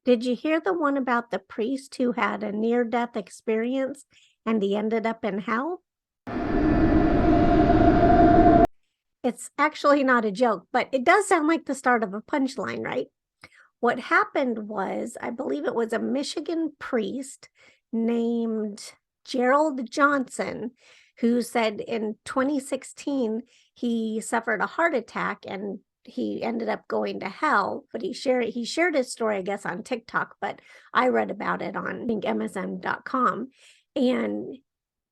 Did you hear the one about the priest who had a near-death experience and he ended up in hell? It's actually not a joke, but it does sound like the start of a punchline, right? What happened was, I believe it was a Michigan priest named Gerald Johnson, who said in 2016 he suffered a heart attack and he ended up going to hell. But he shared his story, I guess, on TikTok, but I read about it on, I think, MSN.com. And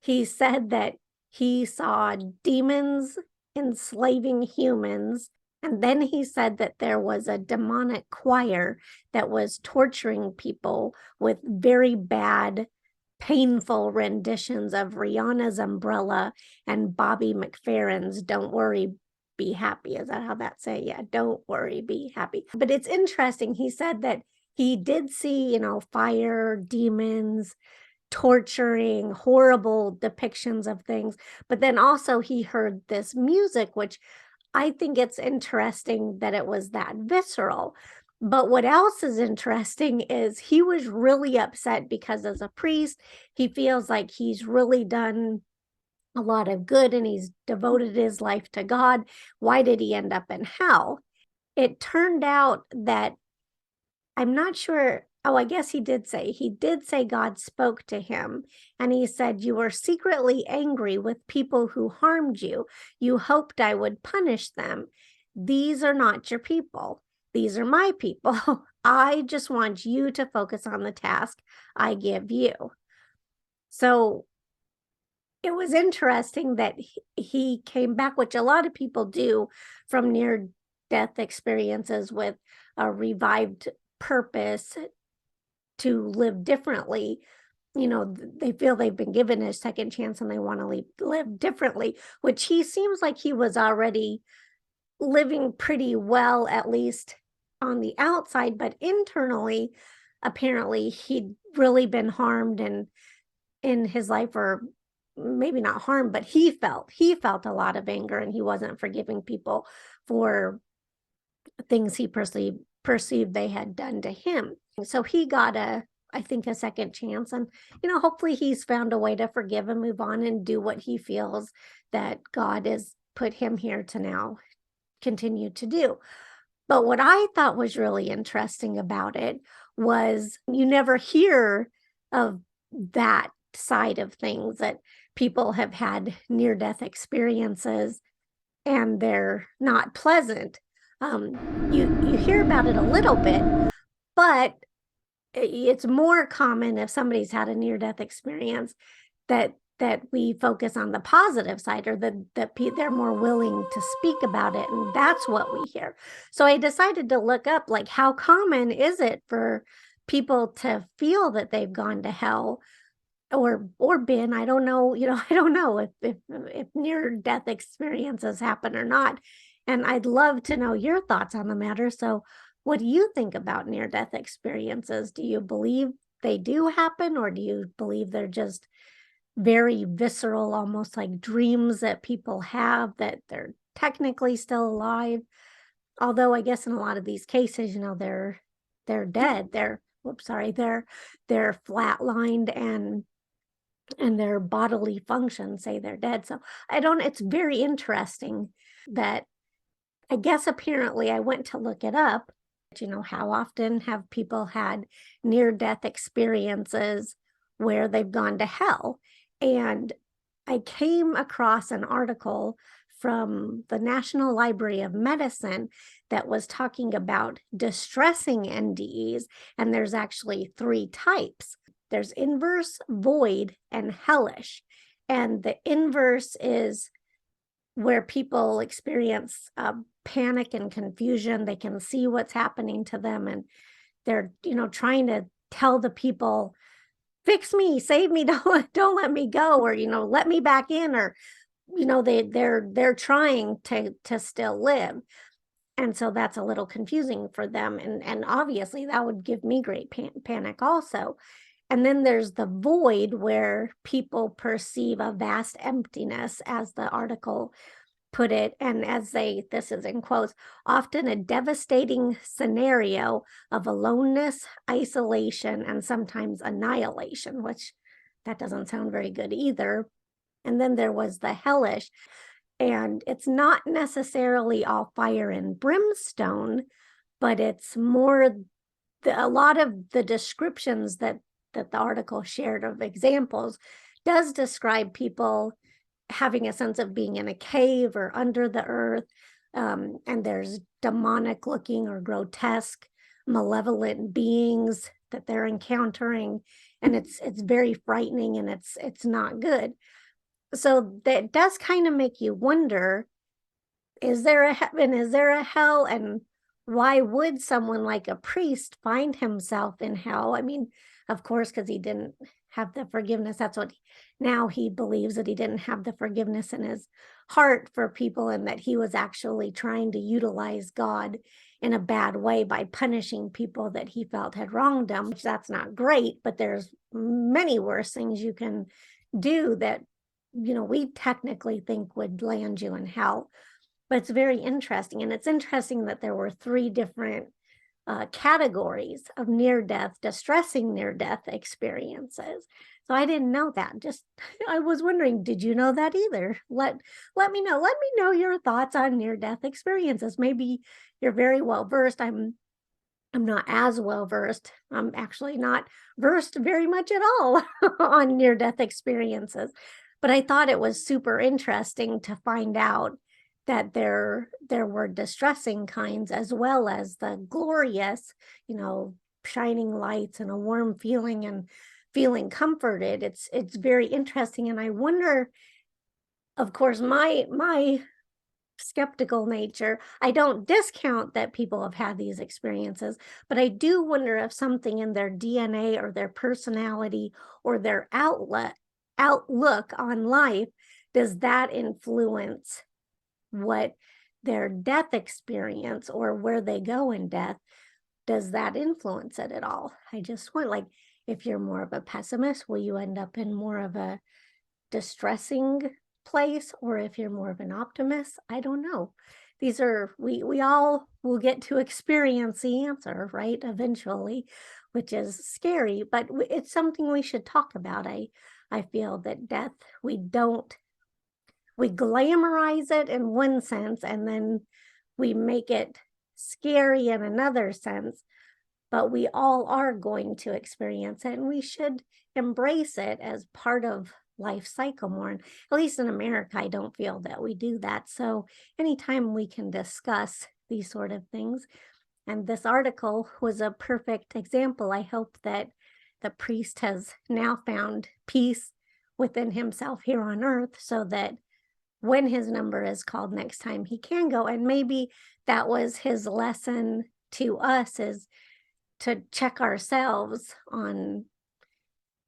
he said that he saw demons enslaving humans, and then he said that there was a demonic choir that was torturing people with very bad, painful renditions of Rihanna's Umbrella and Bobby McFerrin's Don't Worry, Be Happy. Is that how that say? Yeah, Don't Worry, Be Happy. But it's interesting. He said that he did see, fire, demons, torturing, horrible depictions of things. But then also he heard this music, which I think it's interesting that it was that visceral. But what else is interesting is he was really upset because as a priest, he feels like he's really done a lot of good and he's devoted his life to God. Why did he end up in hell? It turned out that I'm not sure. Oh, I guess he did say God spoke to him and he said, "You were secretly angry with people who harmed you. You hoped I would punish them. These are not your people. These are my people. I just want you to focus on the task I give you." So it was interesting that he came back, which a lot of people do from near death experiences, with a revived purpose to live differently. They feel they've been given a second chance and they want to live differently, which he seems like he was already living pretty well, at least on the outside, but internally, apparently he'd really been harmed and in his life, or maybe not harmed, but he felt a lot of anger and he wasn't forgiving people for things he perceived they had done to him. So he got I think, a second chance, and hopefully he's found a way to forgive and move on and do what he feels that God has put him here to now continue to do. But what I thought was really interesting about it was you never hear of that side of things, that people have had near death experiences and they're not pleasant. You hear about it a little bit, but it's more common if somebody's had a near death experience that we focus on the positive side, or that they're more willing to speak about it, and that's what we hear. So I decided to look up, like, how common is it for people to feel that they've gone to hell, or been, I don't know, I don't know if near death experiences happen or not. And I'd love to know your thoughts on the matter. So what do you think about near death experiences? Do you believe they do happen, or do you believe they're just very visceral, almost like dreams that people have, that they're technically still alive? Although I guess in a lot of these cases, they're dead. They're whoops, sorry, they're flatlined, and their bodily functions say they're dead. So it's very interesting that, I guess, apparently I went to look it up. How often have people had near death experiences where they've gone to hell? And I came across an article from the National Library of Medicine that was talking about distressing NDEs, and there's actually three types. There's inverse, void, and hellish. And the inverse is where people experience panic and confusion. They can see what's happening to them, and they're trying to tell the people, fix me, save me, don't let me go, or let me back in, or they're trying to still live. And so that's a little confusing for them, and obviously that would give me great panic also. And then there's the void, where people perceive a vast emptiness, as the article put it, and this is in quotes, often a devastating scenario of aloneness, isolation, and sometimes annihilation, which that doesn't sound very good either. And then there was the hellish, and it's not necessarily all fire and brimstone, but it's more a lot of the descriptions that the article shared of examples does describe people having a sense of being in a cave or under the earth, and there's demonic looking or grotesque, malevolent beings that they're encountering, and it's very frightening, and it's not good. So that does kind of make you wonder, is there a heaven? Is there a hell? And why would someone like a priest find himself in hell? I mean, of course, because he didn't have the forgiveness. That's what now he believes, that he didn't have the forgiveness in his heart for people, and that he was actually trying to utilize God in a bad way by punishing people that he felt had wronged him, which that's not great, but there's many worse things you can do that, we technically think would land you in hell. But it's very interesting. And it's interesting that there were three different categories of near-death, distressing near-death experiences. So I didn't know that. Just, I was wondering, did you know that either? Let me know. Let me know your thoughts on near-death experiences. Maybe you're very well versed. I'm not as well versed. I'm actually not versed very much at all on near-death experiences. But I thought it was super interesting to find out that there were distressing kinds, as well as the glorious, shining lights and a warm feeling and feeling comforted. It's very interesting. And I wonder, of course, my skeptical nature, I don't discount that people have had these experiences, but I do wonder if something in their DNA or their personality or their outlook on life, does that influence what their death experience, or where they go in death, does that influence it at all? I just want, like, if you're more of a pessimist, will you end up in more of a distressing place, or if you're more of an optimist? I don't know. These are, we all will get to experience the answer, right, eventually, which is scary, but it's something we should talk about. I feel that death, we glamorize it in one sense, and then we make it scary in another sense, but we all are going to experience it, and we should embrace it as part of life cycle more. And at least in America, I don't feel that we do that. So anytime we can discuss these sort of things, and this article was a perfect example. I hope that the priest has now found peace within himself here on earth, so that when his number is called next time, he can go. And maybe that was his lesson to us, is to check ourselves on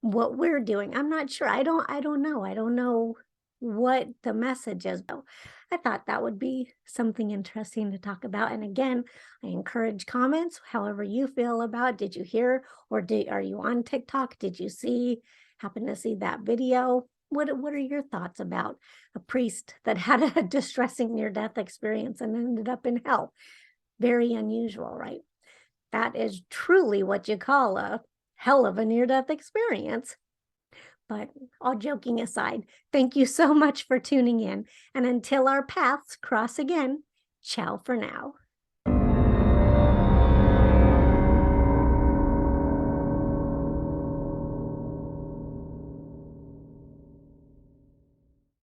what we're doing. I'm not sure. I don't know. I don't know what the message is, but I thought that would be something interesting to talk about. And again, I encourage comments, however you feel about, did you hear, or are you on TikTok? Did you happen to see that video? What are your thoughts about a priest that had a distressing near-death experience and ended up in hell? Very unusual, right? That is truly what you call a hell of a near-death experience. But all joking aside, thank you so much for tuning in. And until our paths cross again, ciao for now.